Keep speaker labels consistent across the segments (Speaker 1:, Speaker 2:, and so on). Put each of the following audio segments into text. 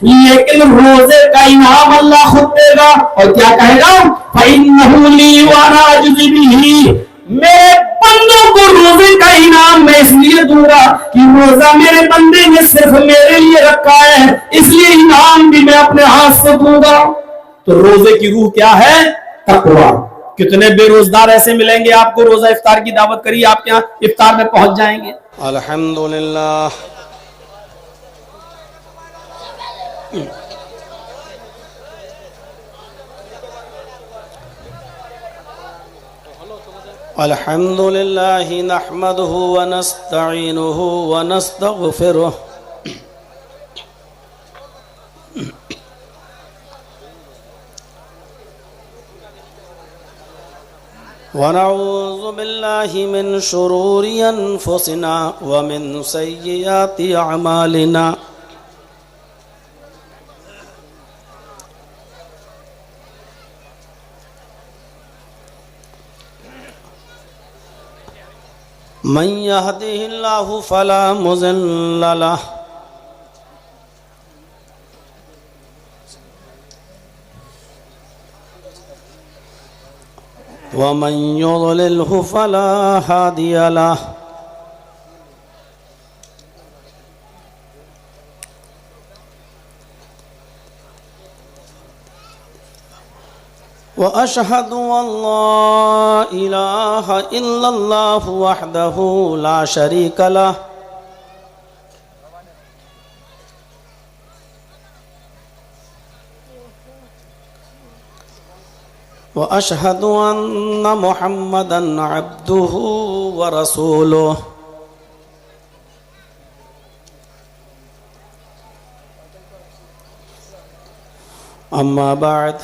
Speaker 1: लेकिन रोजे का इनाम अल्लाह खुद देगा और क्या कहेगा, फइन्नहु ली व अना अजज़ी बिही, मेरे बंदों को रोजे का इनाम मैं इसलिए दूंगा कि रोजा मेरे बंदे ने सिर्फ मेरे लिए रखा है, इसलिए इनाम भी मैं अपने हाथ से दूंगा। तो रोजे की रूह क्या है? तकवा। कितने बेरोजगार ऐसे मिलेंगे आपको, रोजा इफ्तार की दावत करिए, आपके यहाँ इफ्तार में पहुंच जाएंगे।
Speaker 2: अल्हम्दुलिल्लाह। अल्हम्दुलिल्लाह नहमदुहु व नस्तईनुहु व नस्तगफिरुह व नऊज़ु बिल्लाहि मिन शुरूरि अनफुसिना व मिन सय्यिआति अमालिना। मन यहदिहिल्लाहु फला मुज़िल्ल लह व मन युज़लिल्हु फला हादिय लह। व अशहदु अल्ला इलाहा इल्लल्लाहु वहदहु ला शरीक लह व अशहदु अन्ना मुहम्मदन अब्दुहु व रसूलुहु। अम्मा बाद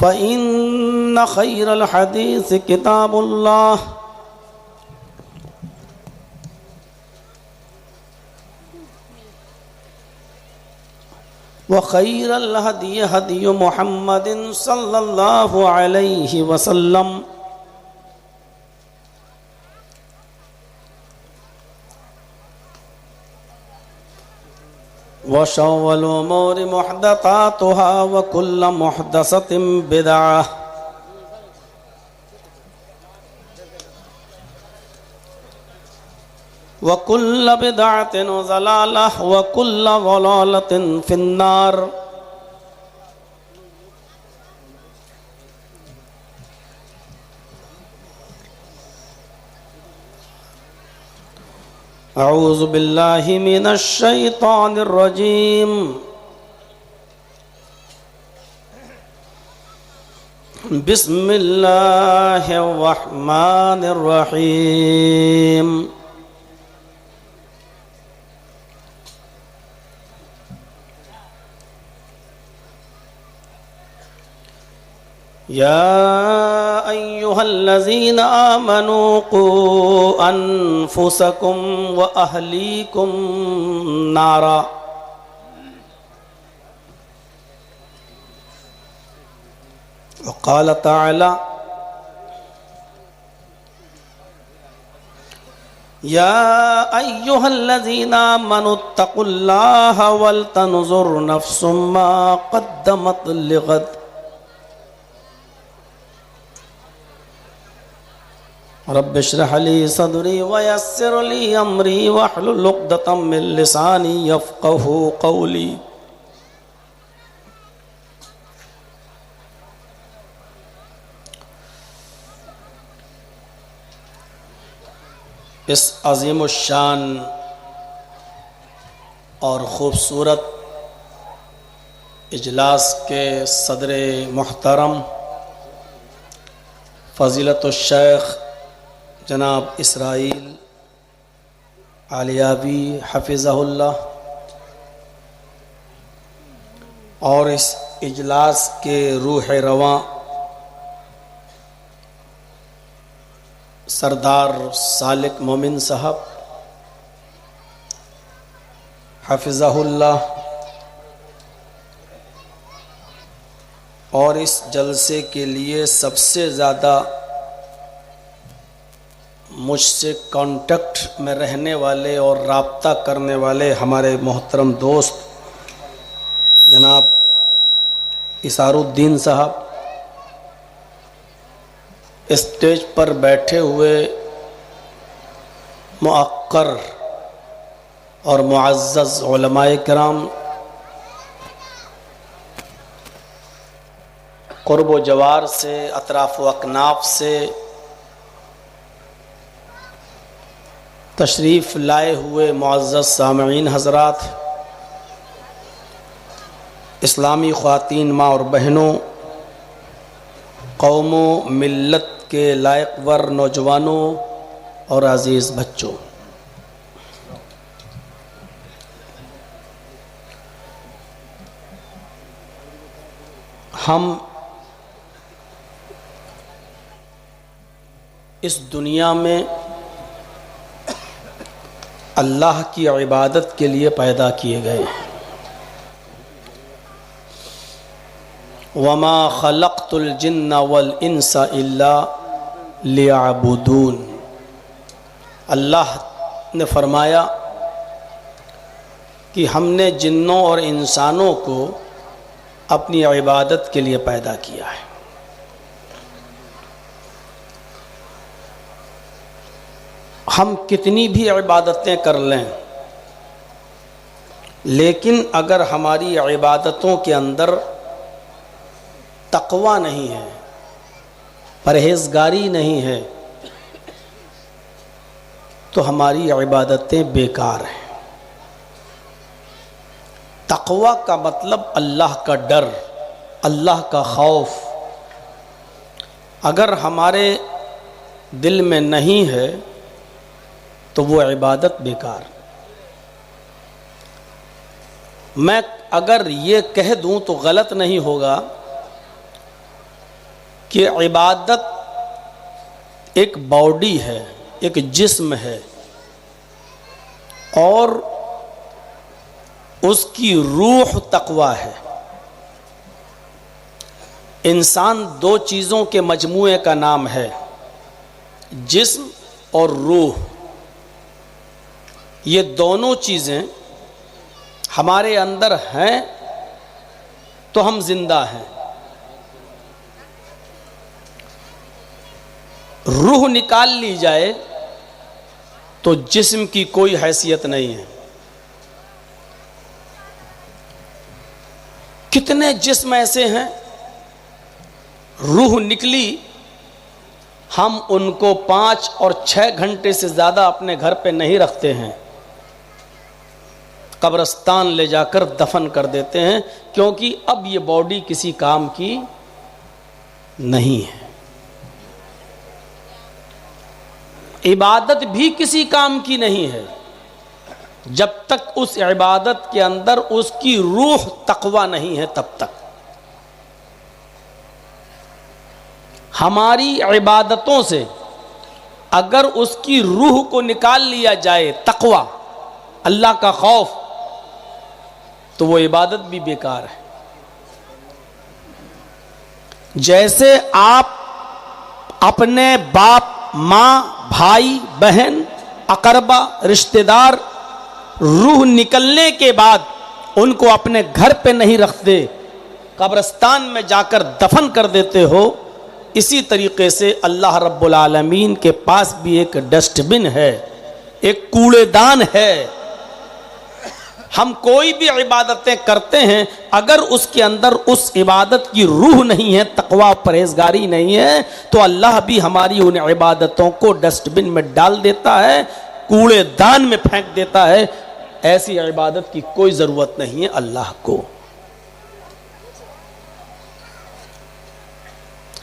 Speaker 2: फ़इन्न खैरल हदीस किताबुल्लाह व खैरल हदी हदी मुहम्मदिन सल्लल्लाहु अलैहि वसल्लम व शर्रुल उमूरि मुहदसातुहा व कुल्लु मुहदसतिन बिदअह व कुल्लु बिदअतिन ज़लालह व कुल्लु ज़लालतिन फिन्नार। अऊज़ु बिल्लाहि मिनश शैतानिर रजीम। बिस्मिल्लाहिर रहमानिर रहीम। या अय्युहल्लज़ीना आमनू क़ू अन्फुसकुम व अहलीकुम नारा व क़ाल तआला या अय्युहल्लज़ीना आमनुत्तक़ुल्लाहा वल तंज़ुर नफ़्सुम मा क़द्दमत लिग़द रब्बिश्रह ली सदरी व यस्सिर ली अमरी वहलुल उक़दतम मिन लिसानी यफ़क़हू क़ौली। इस अज़ीमुश्शान और ख़ूबसूरत इजलास के सदर मुहतरम फ़ज़ीलतुश शेख जनाब इसराइल आलियावी हफ़िज़हुल्लाह और इस इजलास के रूह रवां सरदार सालिक मोमिन साहब हफ़िज़हुल्लाह और इस जलसे के लिए सबसे ज़्यादा मुझसे कांटेक्ट में रहने वाले और राब्ता करने वाले हमारे मोहतरम दोस्त जनाब इसारुद्दीन साहब, स्टेज पर बैठे हुए मुअक्कर और मुअज़्ज़ज़ उलमाए किराम, क़ुर्ब व जवार से, अतराफ़ व अकनाफ़ से तशरीफ़ लाए हुए मुअज़्ज़ज़ सामईन हज़रात, इस्लामी ख़वातीन माँ और बहनों, कौमों मिल्लत के लायकवर नौजवानों और अज़ीज़ बच्चों, हम इस दुनिया में अल्लाह की इबादत के लिए पैदा किए गए हैं। वमा खलक़तुल जिन्ना वल इंसा इल्ला लियअबुदून। अल्लाह ने फरमाया कि हमने जिन्नों और इंसानों को अपनी इबादत के लिए पैदा किया है। हम कितनी भी इबादतें कर लें, लेकिन अगर हमारी इबादतों के अंदर तक़वा नहीं है, परहेज़गारी नहीं है, तो हमारी इबादतें बेकार हैं। तक़वा का मतलब अल्लाह का डर, अल्लाह का खौफ अगर हमारे दिल में नहीं है तो वो इबादत बेकार। मैं अगर ये कह दूं तो गलत नहीं होगा कि इबादत एक बॉडी है, एक जिस्म है, और उसकी रूह तक़वा है। इंसान दो चीज़ों के मजमूए का नाम है, जिस्म और रूह। ये दोनों चीज़ें हमारे अंदर हैं तो हम जिंदा हैं। रूह निकाल ली जाए तो जिस्म की कोई हैसियत नहीं है। कितने जिस्म ऐसे हैं, रूह निकली, हम उनको 5 और 6 घंटे से ज़्यादा अपने घर पे नहीं रखते हैं, कब्रिस्तान ले जाकर दफन कर देते हैं, क्योंकि अब ये बॉडी किसी काम की नहीं है। इबादत भी किसी काम की नहीं है जब तक उस इबादत के अंदर उसकी रूह तक़वा नहीं है। तब तक हमारी इबादतों से अगर उसकी रूह को निकाल लिया जाए, तक़वा, अल्लाह का खौफ, तो वो इबादत भी बेकार है। जैसे आप अपने बाप, माँ, भाई, बहन, अकरबा, रिश्तेदार रूह निकलने के बाद उनको अपने घर पे नहीं रखते, कब्रिस्तान में जाकर दफन कर देते हो, इसी तरीके से अल्लाह रब्बुल आलमीन के पास भी एक डस्टबिन है, एक कूड़ेदान है। हम कोई भी इबादतें करते हैं, अगर उसके अंदर उस इबादत की रूह नहीं है, तक़वा, परहेज़गारी नहीं है, तो अल्लाह भी हमारी उन इबादतों को डस्टबिन में डाल देता है, कूड़ेदान में फेंक देता है। ऐसी इबादत की कोई ज़रूरत नहीं है अल्लाह को।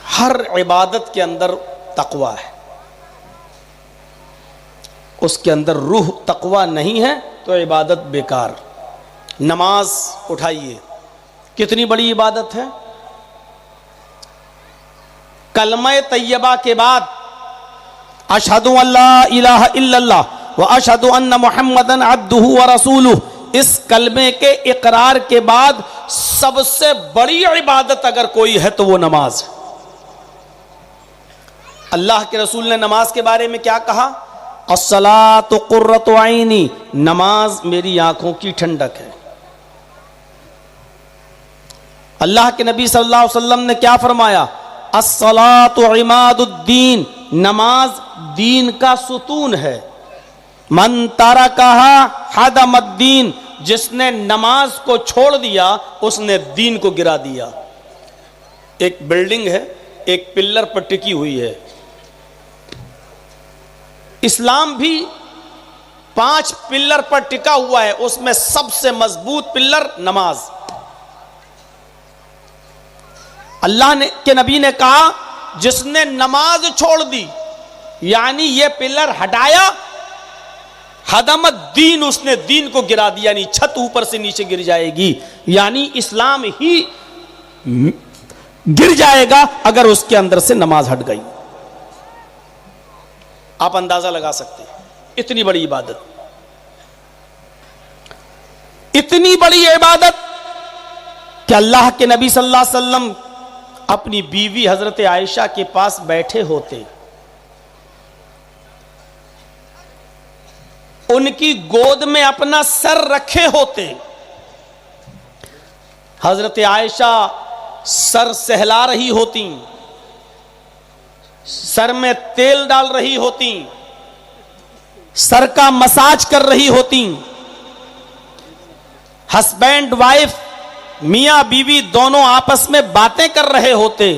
Speaker 2: हर इबादत के अंदर तक़वा है, उसके अंदर रूह तक़वा नहीं है तो इबादत बेकार। नमाज उठाइए, कितनी बड़ी इबादत है। कलमा तैयबा के बाद अशहदु अल्ला इलाहा इल्लल्लाह व अशहदु अन्ना मुहम्मदन अब्दुहु व रसूलुहु, इस कलमे के इकरार के बाद सबसे बड़ी इबादत अगर कोई है तो वो नमाज है। अल्लाह के रसूल ने नमाज के बारे में क्या कहा? अस्सलातु कुर्रतु आइनी, नमाज मेरी आंखों की ठंडक है। अल्लाह के नबी सल्लल्लाहु अलैहि वसल्लम ने क्या फरमाया? अस्सलातु इमादुद्दीन, नमाज दीन का सुतून है। मन तरकहा हदमद्दीन, जिसने नमाज को छोड़ दिया उसने दीन को गिरा दिया। एक बिल्डिंग है, एक पिल्लर पर टिकी हुई है। इस्लाम भी 5 पिल्लर पर टिका हुआ है, उसमें सबसे मजबूत पिल्लर नमाज। अल्लाह ने के नबी ने कहा जिसने नमाज छोड़ दी, यानी ये पिल्लर हटाया, हदमत दीन, उसने दीन को गिरा दिया, यानी छत ऊपर से नीचे गिर जाएगी, यानी इस्लाम ही गिर जाएगा अगर उसके अंदर से नमाज हट गई। आप अंदाजा लगा सकते हैं, इतनी बड़ी इबादत, इतनी बड़ी इबादत कि अल्लाह के नबी सल्लल्लाहु अलैहि वसल्लम अपनी बीवी हजरत आयशा के पास बैठे होते, उनकी गोद में अपना सर रखे होते, हजरत आयशा सर सहला रही होती, सर में तेल डाल रही होती, सर का मसाज कर रही होती। हस्बैंड वाइफ, मियां बीवी दोनों आपस में बातें कर रहे होते।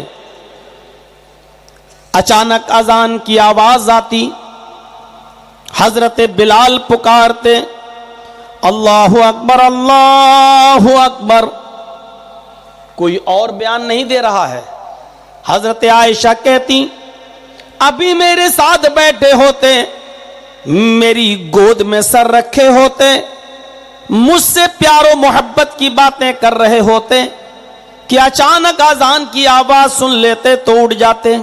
Speaker 2: अचानक अजान की आवाज आती, हजरत बिलाल पुकारते, अल्लाहु अकबर अल्लाहु अकबर। कोई और बयान नहीं दे रहा है। हजरत आयशा कहती, अभी मेरे साथ बैठे होते, मेरी गोद में सर रखे होते, मुझसे प्यारो मोहब्बत की बातें कर रहे होते कि अचानक अजान की आवाज सुन लेते तो उठ जाते।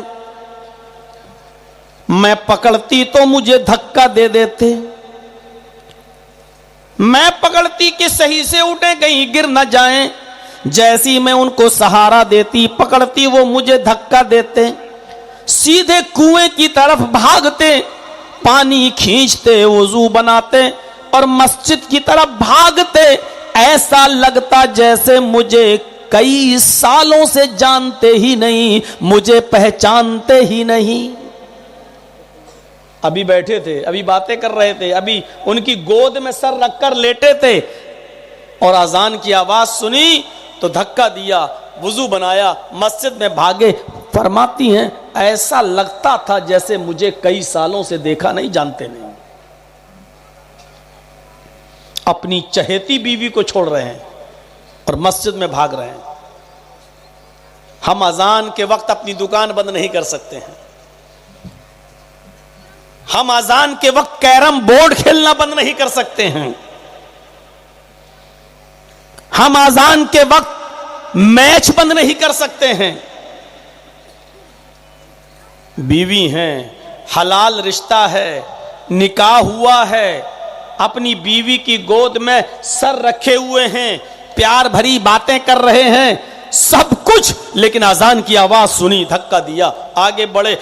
Speaker 2: मैं पकड़ती तो मुझे धक्का दे देते, मैं पकड़ती कि सही से उठे, कहीं गिर न जाएं। जैसी मैं उनको सहारा देती, पकड़ती वो मुझे धक्का देते, सीधे कुएं की तरफ भागते, पानी खींचते, वुजू बनाते और मस्जिद की तरफ भागते। ऐसा लगता जैसे मुझे कई सालों से जानते ही नहीं, मुझे पहचानते ही नहीं। अभी बैठे थे, अभी बातें कर रहे थे, अभी उनकी गोद में सर रखकर लेटे थे और अजान की आवाज सुनी तो धक्का दिया, वुजू बनाया, मस्जिद में भागे। फरमाती हैं ऐसा लगता था जैसे मुझे कई सालों से देखा नहीं, जानते नहीं। अपनी चहेती बीवी को छोड़ रहे हैं और मस्जिद में भाग रहे हैं। हम अजान के वक्त अपनी दुकान बंद नहीं कर सकते हैं, हम अजान के वक्त कैरम बोर्ड खेलना बंद नहीं कर सकते हैं, हम अजान के वक्त मैच बंद नहीं कर सकते हैं। बीवी हैं, हलाल रिश्ता है, निकाह हुआ है, अपनी बीवी की गोद में सर रखे हुए हैं, प्यार भरी बातें कर रहे हैं, सब कुछ, लेकिन अजान की आवाज सुनी, धक्का दिया, आगे बढ़े।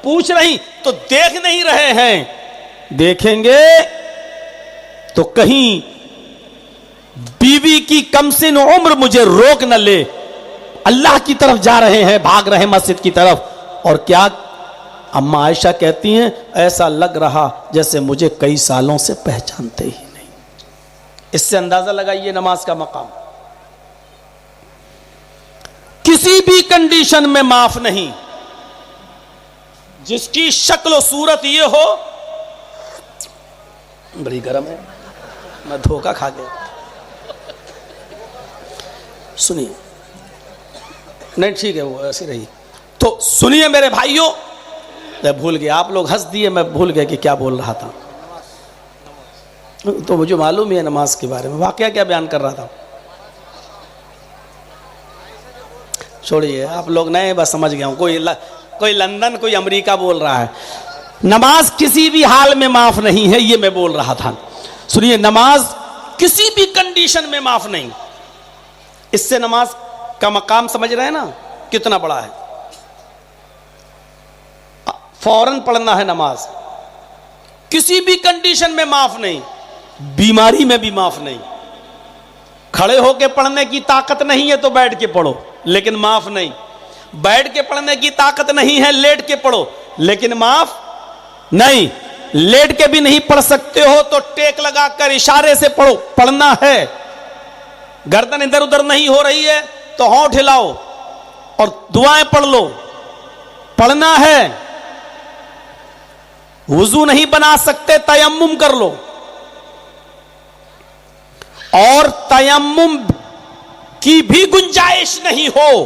Speaker 2: पूछ रही तो देख नहीं रहे हैं, देखेंगे तो कहीं बीवी की कमसिन उम्र मुझे रोक न ले। अल्लाह की तरफ जा रहे हैं, भाग रहे हैं मस्जिद की तरफ। और क्या अम्मा आयशा कहती हैं ऐसा लग रहा जैसे मुझे कई सालों से पहचानते ही नहीं। इससे अंदाजा लगाइए नमाज का मकाम। किसी भी कंडीशन में माफ नहीं। जिसकी शक्ल सूरत ये हो, बड़ी गर्म है, मैं धोखा खा गया। सुनिए, नहीं ठीक है, वो ऐसी रही। तो सुनिए मेरे भाइयों, मैं भूल गया, आप लोग हंस दिए, मैं भूल गया कि क्या बोल रहा था। तो मुझे मालूम ही है नमाज के बारे में, वाकया क्या बयान कर रहा था। छोड़िए, आप लोग नए, बस समझ गया हूं। कोई लंदन, कोई अमेरिका बोल रहा है। नमाज किसी भी हाल में माफ नहीं है, ये मैं बोल रहा था। सुनिए, नमाज किसी भी कंडीशन में माफ नहीं। इससे नमाज का मकाम समझ रहे हैं ना कितना बड़ा है। फौरन पढ़ना है नमाज, किसी भी कंडीशन में माफ नहीं, बीमारी में भी माफ नहीं। खड़े होके पढ़ने की ताकत नहीं है तो बैठ के पढ़ो, लेकिन माफ नहीं। बैठ के पढ़ने की ताकत नहीं है, लेट के पढ़ो, लेकिन माफ नहीं। लेट के भी नहीं पढ़ सकते हो तो टेक लगाकर इशारे से पढ़ो, पढ़ना है। गर्दन इधर उधर नहीं हो रही है तो होंठ हिलाओ और दुआएं पढ़ लो, पढ़ना है। वुजू नहीं बना सकते, तयम्मुम कर लो, और तयम्मुम की भी गुंजाइश नहीं हो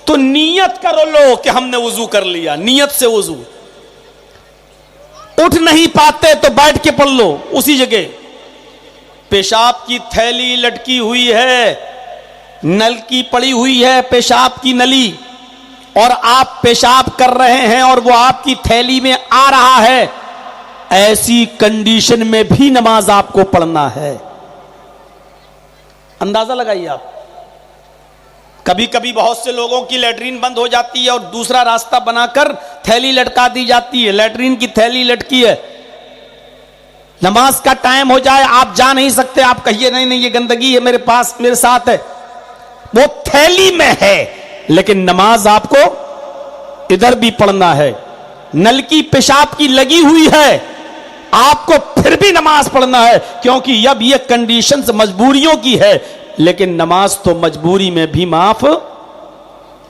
Speaker 2: तो नियत करो लो कि हमने वुजू कर लिया, नियत से वुजू। उठ नहीं पाते तो बैठ के पढ़ लो उसी जगह। पेशाब की थैली लटकी हुई है, नल की पड़ी हुई है, पेशाब की नली, और आप पेशाब कर रहे हैं और वो आपकी थैली में आ रहा है, ऐसी कंडीशन में भी नमाज आपको पढ़ना है। अंदाजा लगाइए आप। कभी कभी बहुत से लोगों की लैट्रीन बंद हो जाती है और दूसरा रास्ता बनाकर थैली लटका दी जाती है, लैट्रीन की थैली लटकी है, नमाज का टाइम हो जाए, आप जा नहीं सकते, आप कहिए नहीं नहीं ये गंदगी है मेरे पास, मेरे साथ है, वो थैली में है, लेकिन नमाज आपको इधर भी पढ़ना है। नल की पेशाब की लगी हुई है, आपको फिर भी नमाज पढ़ना है, क्योंकि अब ये कंडीशंस मजबूरियों की है, लेकिन नमाज तो मजबूरी में भी माफ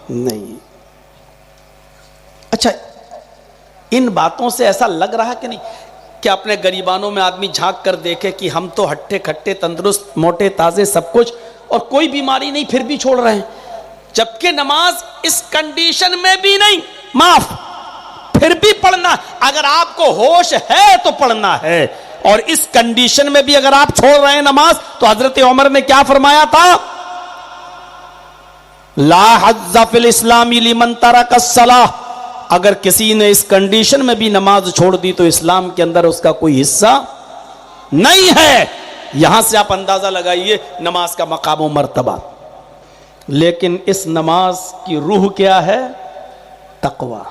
Speaker 2: नहीं। अच्छा, इन बातों से ऐसा लग रहा कि नहीं कि अपने गरीबानों में आदमी झांक कर देखे कि हम तो हट्टे खट्टे तंदुरुस्त मोटे ताजे सब कुछ और कोई बीमारी नहीं, फिर भी छोड़ रहे हैं, जबकि नमाज इस कंडीशन में भी नहीं माफ, फिर भी पढ़ना। अगर आपको होश है तो पढ़ना है, और इस कंडीशन में भी अगर आप छोड़ रहे हैं नमाज, तो हजरत उमर ने क्या फरमाया था, ला हज्जा फिल इस्लामी लिमन तरका सलाह, अगर किसी ने इस कंडीशन में भी नमाज छोड़ दी तो इस्लाम के अंदर उसका कोई हिस्सा नहीं है। यहां से आप अंदाजा लगाइए नमाज का मकाम व मर्तबा। लेकिन इस नमाज की रूह क्या है, तकवा।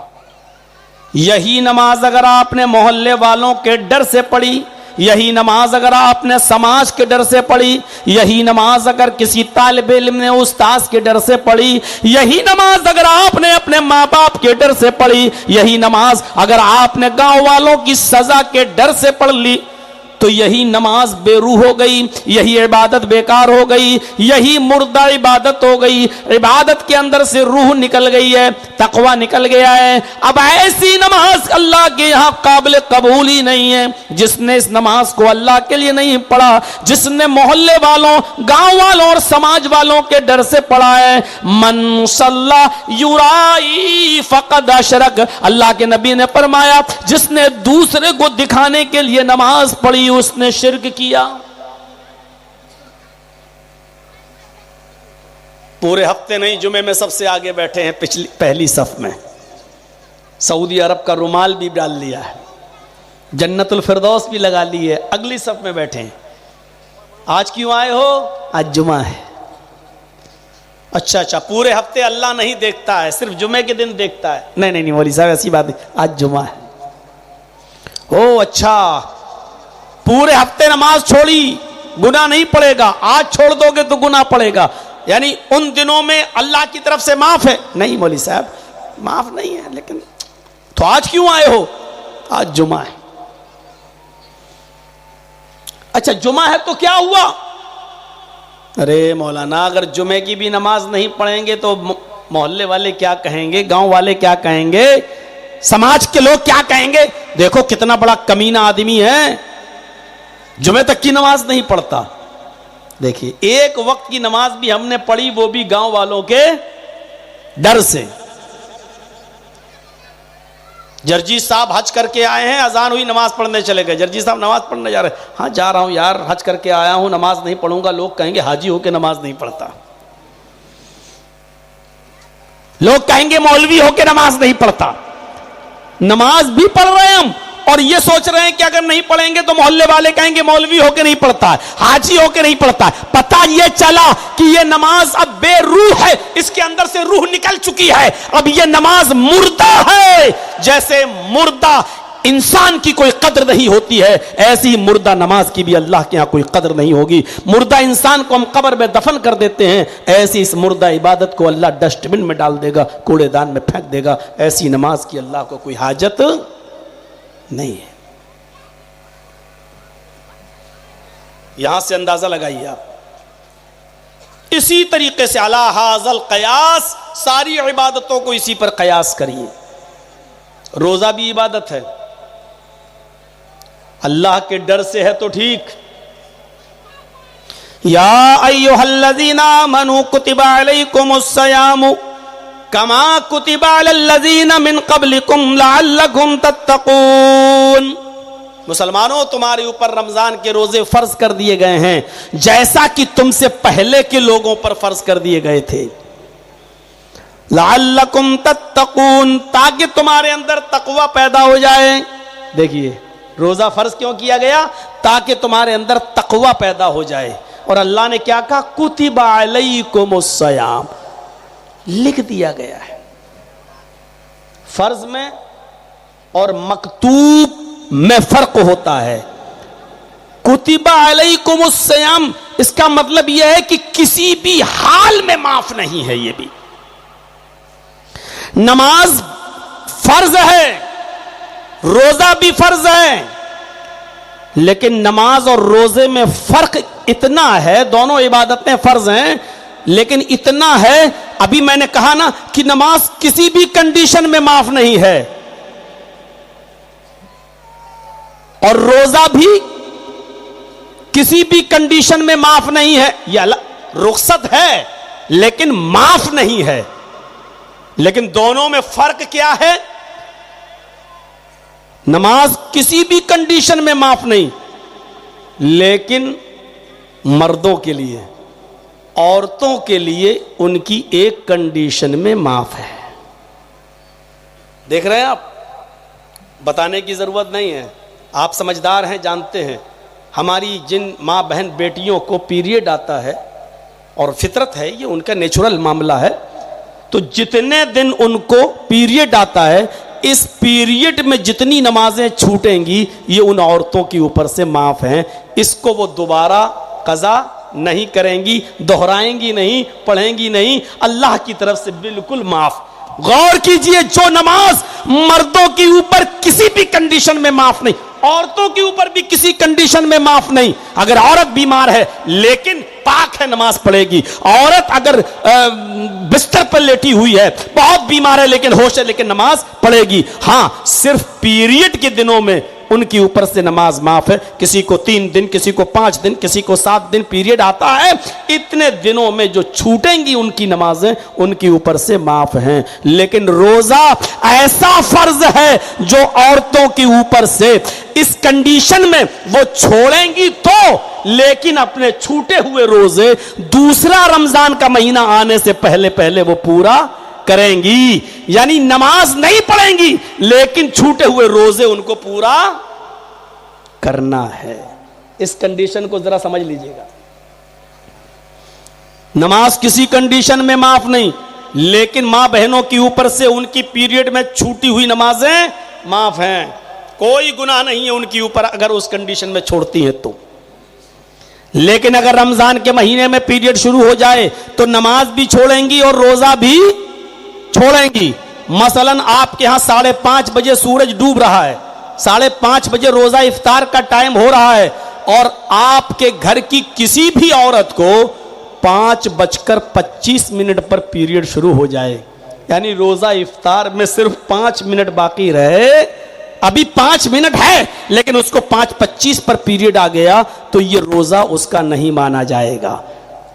Speaker 2: यही नमाज अगर आपने मोहल्ले वालों के डर से पढ़ी, यही नमाज अगर आपने समाज के डर से पढ़ी, यही नमाज अगर किसी तालिब इल्म ने उस्ताद के डर से पढ़ी, यही नमाज अगर आपने अपने माँ बाप के डर से पढ़ी, यही नमाज अगर आपने गांव वालों की सजा के डर से पढ़ ली, तो यही नमाज बेरूह हो गई, यही इबादत बेकार हो गई, यही मुर्दा इबादत हो गई। इबादत के अंदर से रूह निकल गई है, तकवा निकल गया है। अब ऐसी नमाज अल्लाह के यहाँ काबिल कबूल ही नहीं है। जिसने इस नमाज को अल्लाह के लिए नहीं पढ़ा, जिसने मोहल्ले वालों, गांव वालों और समाज वालों के डर से पढ़ा है, मन सल्ला युराई फकद अशरक, अल्लाह के नबी ने फरमाया जिसने दूसरे को दिखाने के लिए नमाज पढ़ी उसने शिर्क किया। पूरे हफ्ते नहीं, जुमे में सबसे आगे बैठे हैं, पहली सफ में, सऊदी अरब का रुमाल भी डाल लिया है, जन्नतुल फिरदौस भी लगा ली है, अगली सफ में बैठे हैं। आज क्यों आए हो? आज जुमा है। अच्छा, पूरे हफ्ते अल्लाह नहीं देखता है, सिर्फ जुमे के दिन देखता है। नहीं नहीं नहीं मौलवी साहब ऐसी बात नहीं, आज जुमा है। ओ अच्छा, पूरे हफ्ते नमाज छोड़ी, गुनाह नहीं पड़ेगा, आज छोड़ दोगे तो गुनाह पड़ेगा, यानी उन दिनों में अल्लाह की तरफ से माफ है? नहीं मौलवी साहब माफ नहीं है, लेकिन तो आज क्यों आए हो? आज जुमा है। अच्छा, जुमा है तो क्या हुआ? अरे मौलाना, अगर जुमे की भी नमाज नहीं पढ़ेंगे तो मोहल्ले वाले क्या कहेंगे, गांव वाले क्या कहेंगे, समाज के लोग क्या कहेंगे? देखो कितना बड़ा कमीना आदमी है, जुमे तक की नमाज नहीं पढ़ता। देखिए, एक वक्त की नमाज भी हमने पढ़ी, वो भी गांव वालों के डर से। जर्जी साहब हज करके आए हैं, अजान हुई, नमाज पढ़ने चले गए। जर्जी साहब नमाज पढ़ने जा रहे, हाँ जा रहा हूं यार, हज करके आया हूं, नमाज नहीं पढ़ूंगा। लोग कहेंगे हाजी होके नमाज नहीं पढ़ता, लोग कहेंगे मौलवी होके नमाज नहीं पढ़ता। नमाज भी पढ़ रहे हैं हम, और ये सोच रहे हैं कि अगर नहीं पढ़ेंगे तो मोहल्ले वाले कहेंगे मौलवी होके नहीं पढ़ता है, हाजी होके नहीं पढ़ता है। पता ये चला कि ये नमाज अब बेरूह है, इसके अंदर से रूह निकल चुकी है, अब ये नमाज मुर्दा है। जैसे मुर्दा इंसान की कोई कद्र नहीं होती है, ऐसी ही मुर्दा नमाज की भी अल्लाह के यहां कोई कद्र नहीं होगी। मुर्दा इंसान को हम कब्र में दफन कर देते हैं, ऐसी इस मुर्दा इबादत को अल्लाह डस्टबिन में डाल देगा, कूड़ेदान में फेंक देगा। ऐसी नमाज की अल्लाह को कोई हाजत नहीं है। यहां से अंदाजा लगाइए आप। इसी तरीके से अला हाज़ल कयास, सारी इबादतों को इसी पर कयास करिए। रोजा भी इबादत है, अल्लाह के डर से है तो ठीक। या अय्युहल्लज़ीना आमनू कुतिबा अलैकुमुस्सियामु कमा कुतिबा अलल्लज़ीना मिन क़ब्लिकुम लअल्लकुम तत्तक़ून। मुसलमानों, तुम्हारे ऊपर रमजान के रोजे फर्ज कर दिए गए हैं जैसा कि तुमसे पहले के लोगों पर फर्ज कर दिए गए थे। लअल्लकुम तत्तक़ून, ताकि तुम्हारे अंदर तकवा पैदा हो जाए। देखिए, रोजा फर्ज क्यों किया गया? ताकि तुम्हारे अंदर तकवा पैदा हो जाए। और अल्लाह ने क्या कहा? कुतिबा अलैकुमुस्सियाम, लिख दिया गया है। फर्ज में और मकतूब में फर्क होता है। कुतिबा अलैकुमुस्सियाम, इसका मतलब यह है कि किसी भी हाल में माफ नहीं है। यह भी नमाज फर्ज है, रोजा भी फर्ज है, लेकिन नमाज और रोजे में फर्क इतना है। दोनों इबादतें फर्ज हैं, लेकिन इतना है, अभी मैंने कहा ना कि नमाज किसी भी कंडीशन में माफ नहीं है, और रोजा भी किसी भी कंडीशन में माफ नहीं है। यह रुखसत है लेकिन माफ नहीं है। लेकिन दोनों में फर्क क्या है? नमाज किसी भी कंडीशन में माफ नहीं, लेकिन मर्दों के लिए, औरतों के लिए उनकी एक कंडीशन में माफ है। देख रहे हैं आप, बताने की जरूरत नहीं है, आप समझदार हैं, जानते हैं। हमारी जिन माँ बहन बेटियों को पीरियड आता है, और फितरत है, ये उनका नेचुरल मामला है, तो जितने दिन उनको पीरियड आता है, इस पीरियड में जितनी नमाजें छूटेंगी ये उन औरतों के ऊपर से माफ हैं। इसको वो दोबारा कज़ा नहीं करेंगी, दोहराएंगी नहीं, पढ़ेंगी नहीं, अल्लाह की तरफ से बिल्कुल माफ। गौर कीजिए, जो नमाज मर्दों के ऊपर किसी भी कंडीशन में माफ नहीं, औरतों के ऊपर भी किसी कंडीशन में माफ नहीं। अगर औरत बीमार है लेकिन पाक है, नमाज पढ़ेगी। औरत अगर बिस्तर पर लेटी हुई है, बहुत बीमार है लेकिन होश है, लेकिन नमाज पढ़ेगी। हां, सिर्फ पीरियड के दिनों में उनके ऊपर से नमाज माफ है। किसी को 3 दिन, किसी को 5 दिन, किसी को 7 दिन पीरियड आता है। इतने दिनों में जो छूटेंगी उनकी नमाजें उनके ऊपर से माफ हैं। लेकिन रोजा ऐसा फर्ज है जो औरतों के ऊपर से इस कंडीशन में वो छोड़ेंगी तो, लेकिन अपने छूटे हुए रोजे दूसरा रमजान का महीना आने से पहले पहले वो पूरा करेंगी। यानी नमाज नहीं पढ़ेंगी लेकिन छूटे हुए रोजे उनको पूरा करना है। इस कंडीशन को जरा समझ लीजिएगा। नमाज किसी कंडीशन में माफ नहीं, लेकिन मां बहनों के ऊपर से उनकी पीरियड में छूटी हुई नमाजें माफ हैं। कोई गुनाह नहीं है उनके ऊपर अगर उस कंडीशन में छोड़ती हैं तो। लेकिन अगर रमजान के महीने में पीरियड शुरू हो जाए तो नमाज भी छोड़ेंगी और रोजा भी छोड़ेंगी। मसलन आपके यहां 5:30 बजे सूरज डूब रहा है, 5:30 बजे रोजा इफ्तार का टाइम हो रहा है, और आपके घर की किसी भी औरत को 5:25 पर पीरियड शुरू हो जाए, यानी रोजा इफ्तार में सिर्फ 5 मिनट बाकी रहे, अभी 5 मिनट है लेकिन उसको 5:25 पर पीरियड आ गया, तो ये रोजा उसका नहीं माना जाएगा।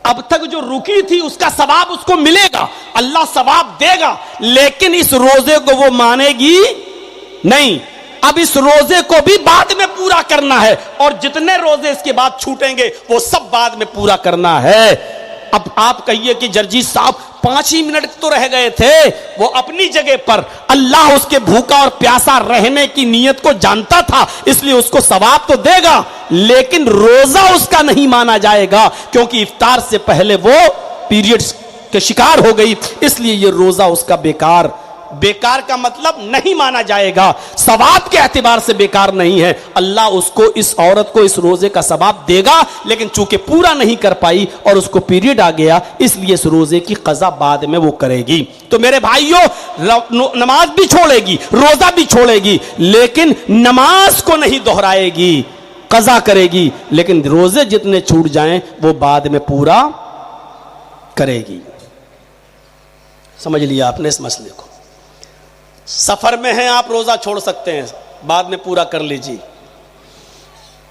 Speaker 2: अब तक जो रुकी थी उसका सवाब उसको मिलेगा, अल्लाह सवाब देगा, लेकिन इस रोजे को वो मानेगी नहीं। अब इस रोजे को भी बाद में पूरा करना है, और जितने रोजे इसके बाद छूटेंगे वो सब बाद में पूरा करना है। अब आप कहिए कि जर्जी साहब 5 ही मिनट तो रह गए थे, वो अपनी जगह पर अल्लाह उसके भूखा और प्यासा रहने की नीयत को जानता था, इसलिए उसको सवाब तो देगा, लेकिन रोजा उसका नहीं माना जाएगा, क्योंकि इफ्तार से पहले वो पीरियड्स के शिकार हो गई, इसलिए ये रोजा उसका बेकार का मतलब नहीं माना जाएगा, सवाब के एतबार से बेकार नहीं है। अल्लाह उसको, इस औरत को इस रोजे का सवाब देगा, लेकिन चूंकि पूरा नहीं कर पाई और उसको पीरियड आ गया, इसलिए इस रोजे की कज़ा बाद में वो करेगी। तो मेरे भाइयों, नमाज भी छोड़ेगी, रोजा भी छोड़ेगी, लेकिन नमाज को नहीं दोहराएगी, कज़ा करेगी, लेकिन रोजे जितने छूट जाएं वो बाद में पूरा करेगी। समझ लिया आपने इस मसले को। सफर में हैं आप, रोजा छोड़ सकते हैं, बाद में पूरा कर लीजिए।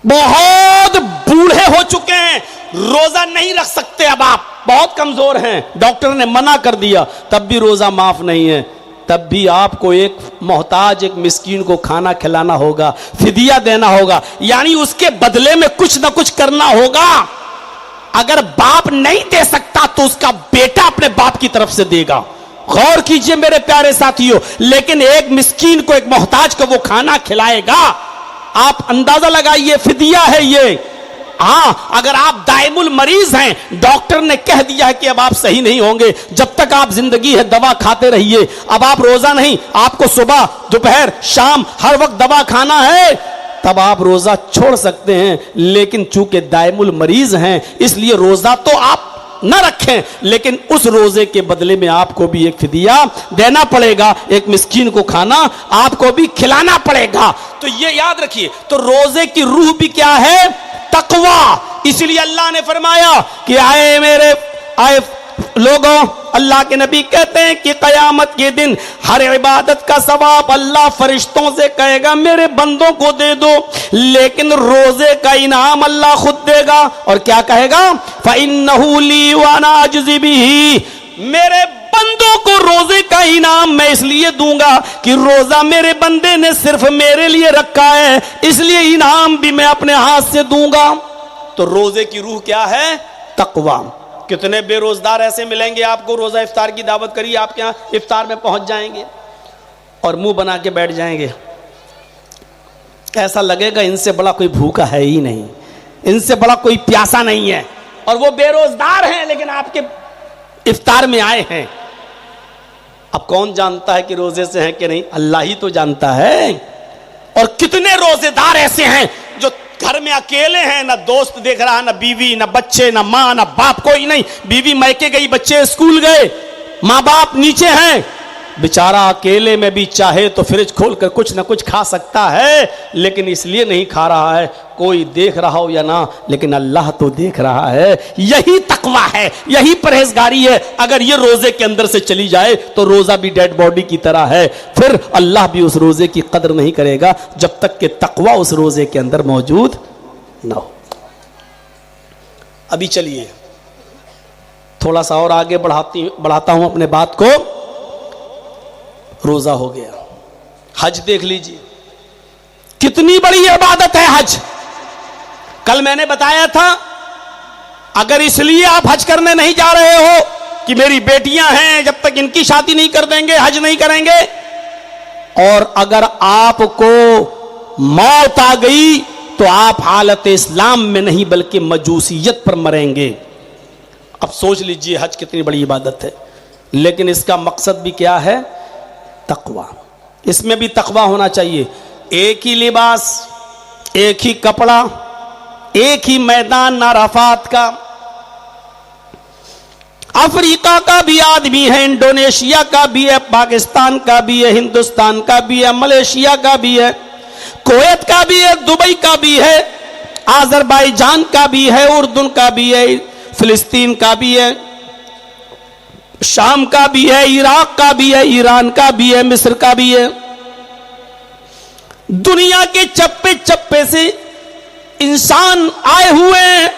Speaker 2: बहुत बूढ़े हो चुके हैं, रोजा नहीं रख सकते, अब आप बहुत कमजोर हैं, डॉक्टर ने मना कर दिया, तब भी रोजा माफ नहीं है, तब भी आपको एक मोहताज, एक मिस्कीन को खाना खिलाना होगा, फिदिया देना होगा, यानी उसके बदले में कुछ ना कुछ करना होगा। अगर बाप नहीं दे सकता तो उसका बेटा अपने बाप की तरफ से देगा। गौर कीजिए मेरे प्यारे साथियों, लेकिन एक मिस्कीन को, एक मोहताज को वो खाना खिलाएगा। आप अंदाजा लगाइए, फिदिया है ये। हां, अगर आप दाइमुल मरीज हैं, डॉक्टर ने कह दिया है कि अब आप सही नहीं होंगे, जब तक आप जिंदगी है दवा खाते रहिए, अब आप रोजा नहीं, आपको सुबह दोपहर शाम हर वक्त दवा खाना है, तब आप रोजा छोड़ सकते हैं। लेकिन चूंकि दाइमुल मरीज हैं, इसलिए रोजा तो आप न रखें, लेकिन उस रोजे के बदले में आपको भी एक फिदिया देना पड़ेगा, एक मिस्कीन को खाना आपको भी खिलाना पड़ेगा। तो ये याद रखिए, तो रोजे की रूह भी क्या है? तकवा। इसलिए अल्लाह ने फरमाया कि आए लोगों, अल्लाह के नबी कहते हैं कि कयामत के दिन हर इबादत का सवाब अल्लाह फरिश्तों से कहेगा मेरे बंदों को दे दो, लेकिन रोजे का इनाम अल्लाह खुद देगा। और क्या कहेगा? फ़इन्नहु ली व अना अज्ज़ी बिही, मेरे बंदों को रोजे का इनाम मैं इसलिए दूंगा कि रोजा मेरे बंदे ने सिर्फ मेरे लिए रखा है, इसलिए इनाम भी मैं अपने हाथ से दूंगा। तो रोजे की रूह क्या है? तकवा। कितने बेरोजगार ऐसे मिलेंगे आपको, रोजा इफ्तार की दावत करिए, आपके यहाँ इफ्तार में पहुंच जाएंगे और मुंह बना के बैठ जाएंगे, ऐसा लगेगा इनसे बड़ा कोई भूखा है ही नहीं, इनसे बड़ा कोई प्यासा नहीं है, और वो बेरोजगार हैं लेकिन आपके इफ्तार में आए हैं। अब कौन जानता है कि रोजे से हैं कि नहीं? अल्लाह ही तो जानता है। और कितने रोजेदार ऐसे हैं जो घर में अकेले हैं, ना दोस्त देख रहा, ना बीवी, ना बच्चे, ना माँ, ना बाप, कोई नहीं, बीवी मैके गई, बच्चे स्कूल गए, माँ बाप नीचे हैं, बेचारा अकेले में भी चाहे तो फ्रिज खोलकर कुछ ना कुछ खा सकता है, लेकिन इसलिए नहीं खा रहा है कोई देख रहा हो या ना, लेकिन अल्लाह तो देख रहा है। यही तकवा है, यही परहेजगारी है। अगर ये रोजे के अंदर से चली जाए तो रोजा भी डेड बॉडी की तरह है, फिर अल्लाह भी उस रोजे की कदर नहीं करेगा जब तक कि तकवा उस रोजे के अंदर मौजूद ना हो। अभी चलिए थोड़ा सा और आगे बढ़ाता हूं अपने बात को। रोजा हो गया, हज देख लीजिए, कितनी बड़ी इबादत है हज। कल मैंने बताया था, अगर इसलिए आप हज करने नहीं जा रहे हो कि मेरी बेटियां हैं, जब तक इनकी शादी नहीं कर देंगे हज नहीं करेंगे, और अगर आपको मौत आ गई तो आप हालत इस्लाम में नहीं बल्कि मजूसियत पर मरेंगे। अब सोच लीजिए हज कितनी बड़ी इबादत है, लेकिन इसका मकसद भी क्या है? तकवा। इसमें भी तकवा होना चाहिए। एक ही लिबास, एक ही कपड़ा, एक ही मैदान अराफात का। अफ्रीका का भी आदमी है, इंडोनेशिया का भी है, पाकिस्तान का भी है, हिंदुस्तान का भी है, मलेशिया का भी है, कुवैत का भी है, दुबई का भी है, आजरबाईजान का भी है, उर्दून का भी है, फिलिस्तीन का भी है, शाम का भी है, इराक का भी है, ईरान का भी है, मिस्र का भी है। दुनिया के चप्पे चप्पे से इंसान आए हुए हैं,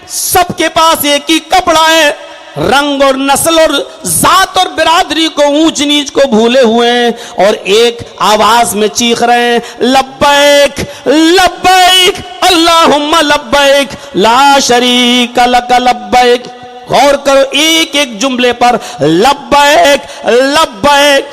Speaker 2: सबके पास एक ही कपड़ा है, रंग और नस्ल और जात और बिरादरी को, ऊंच नीच को भूले हुए हैं, और एक आवाज में चीख रहे हैं लब्बैक लब्बैक अल्लाहुम्मा लब्बैक ला शरीका लक लब्बैक। गौर करो एक एक जुमले पर, लब्बैक लब्बैक,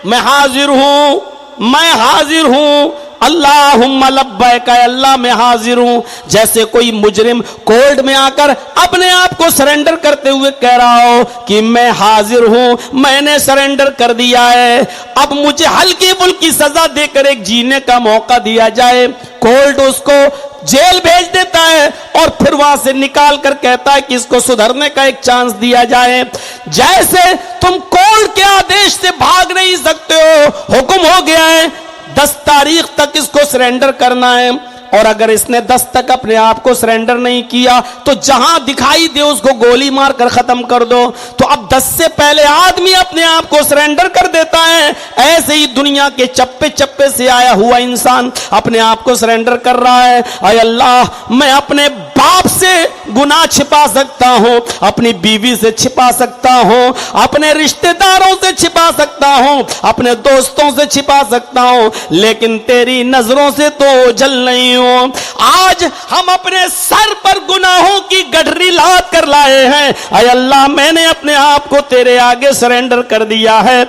Speaker 2: मैं हाजिर हूं, मैं हाजिर हूं, अल्लाहुम्मा लब्बैक, अल्लाह मैं हाजिर हूं। जैसे कोई मुजरिम कोर्ट में आकर अपने आप को सरेंडर करते हुए कह रहा हो कि मैं हाजिर हूं, मैंने सरेंडर कर दिया है, अब मुझे हल्की फुल्की सजा देकर एक जीने का मौका दिया जाए। कोर्ट उसको जेल भेज देता है और फिर वहां से निकाल कर कहता है कि इसको सुधरने का एक चांस दिया जाए। जैसे तुम कोर्ट के आदेश से भाग नहीं सकते हो, हुक्म हो गया है 10 तारीख तक इसको सरेंडर करना है, और अगर इसने 10 तक अपने आप को सरेंडर नहीं किया तो जहां दिखाई दे उसको गोली मारकर खत्म कर दो। तो अब 10 से पहले आदमी अपने आप को सरेंडर कर देता है। ऐसे ही दुनिया के चप्पे चप्पे से आया हुआ इंसान अपने आप को सरेंडर कर रहा है। अय अल्लाह, मैं अपने बाप से गुनाह छिपा सकता हूं, अपनी बीवी से छिपा सकता हूं, अपने रिश्तेदारों से छिपा सकता हूं, अपने दोस्तों से छिपा सकता हूं, लेकिन तेरी नजरों से तो जल नहीं हूं। आज हम अपने सर पर गुनाहों की गठरी लाद कर लाए हैं। अय अल्लाह, मैंने अपने आप को तेरे आगे सरेंडर कर दिया है,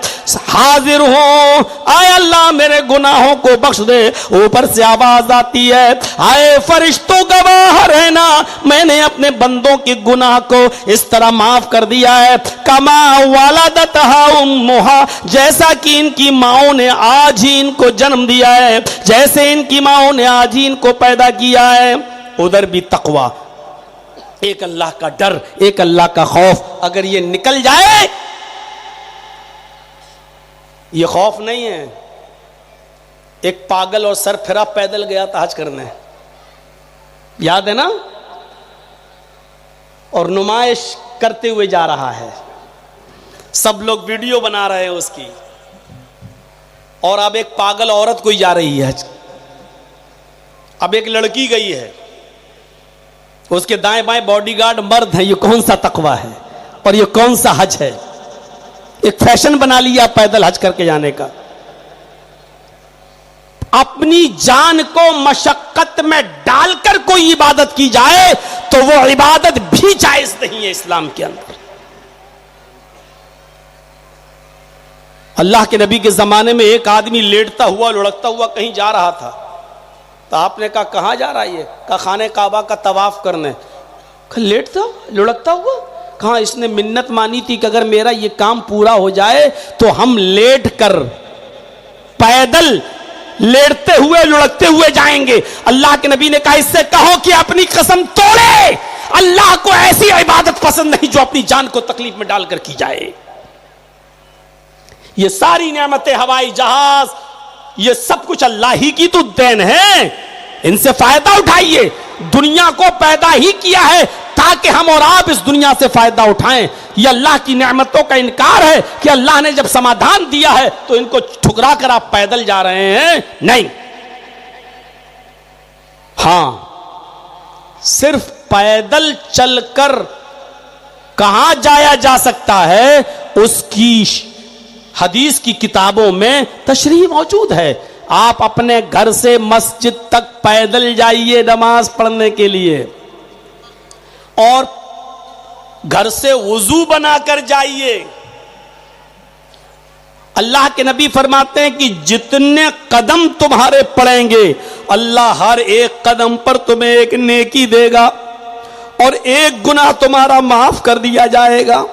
Speaker 2: हाजिर हूं, अय अल्लाह मेरे गुनाहों को बख्श दे। ऊपर से आवाज आती है, आए फरिश्तों गवाह रहना, मैंने अपने बंदों के गुनाह को इस तरह माफ कर दिया है, कमा वालदतहा उम्मुहा, जैसा कि इनकी माओं ने आज ही इनको जन्म दिया है, जैसे इनकी माओं ने आज ही इनको पैदा किया है। उधर भी तकवा, एक अल्लाह का डर, एक अल्लाह का खौफ अगर ये निकल जाए, ये खौफ नहीं है। एक पागल और सर फिरा पैदल गया था हज करने, याद है ना, और नुमाइश करते हुए जा रहा है, सब लोग वीडियो बना रहे हैं उसकी, और अब एक पागल औरत कोई जा रही है, अब एक लड़की गई है, उसके दाएं बाएं बॉडीगार्ड मर्द है। ये कौन सा तकवा है और ये कौन सा हज है? एक फैशन बना लिया पैदल हज करके जाने का। अपनी जान को मशक्कत में डालकर कोई इबादत की जाए तो वो इबादत भी जायज नहीं है इस्लाम के अंदर। अल्लाह के नबी के जमाने में एक आदमी लेटता हुआ लुढ़कता हुआ कहीं जा रहा था, तो आपने कहा कहां जा रहा है ये? कहा खाने काबा का तवाफ करने। लेटता लुढ़कता हुआ, कहा इसने मिन्नत मानी थी कि अगर मेरा ये काम पूरा हो जाए तो हम लेट कर पैदल लेटते हुए लुढ़कते हुए जाएंगे। अल्लाह के नबी ने कहा इससे कहो कि अपनी कसम तोड़े, अल्लाह को ऐसी इबादत पसंद नहीं जो अपनी जान को तकलीफ में डालकर की जाए। ये सारी नेमतें, हवाई जहाज, ये सब कुछ अल्लाह ही की तो देन है, इनसे फायदा उठाइए। दुनिया को पैदा ही किया है ताकि हम और आप इस दुनिया से फायदा उठाएं। ये अल्लाह की नेमतों का इनकार है कि अल्लाह ने जब समाधान दिया है तो इनको ठुकरा कर आप पैदल जा रहे हैं, नहीं। हां, सिर्फ पैदल चलकर कहां जाया जा सकता है उसकी हदीस की किताबों में तशरीह मौजूद है। आप अपने घर से मस्जिद तक पैदल जाइए नमाज पढ़ने के लिए, और घर से वुजू बनाकर जाइए। अल्लाह के नबी फरमाते हैं कि जितने कदम तुम्हारे पड़ेंगे अल्लाह हर एक कदम पर तुम्हें एक नेकी देगा और एक गुनाह तुम्हारा माफ कर दिया जाएगा।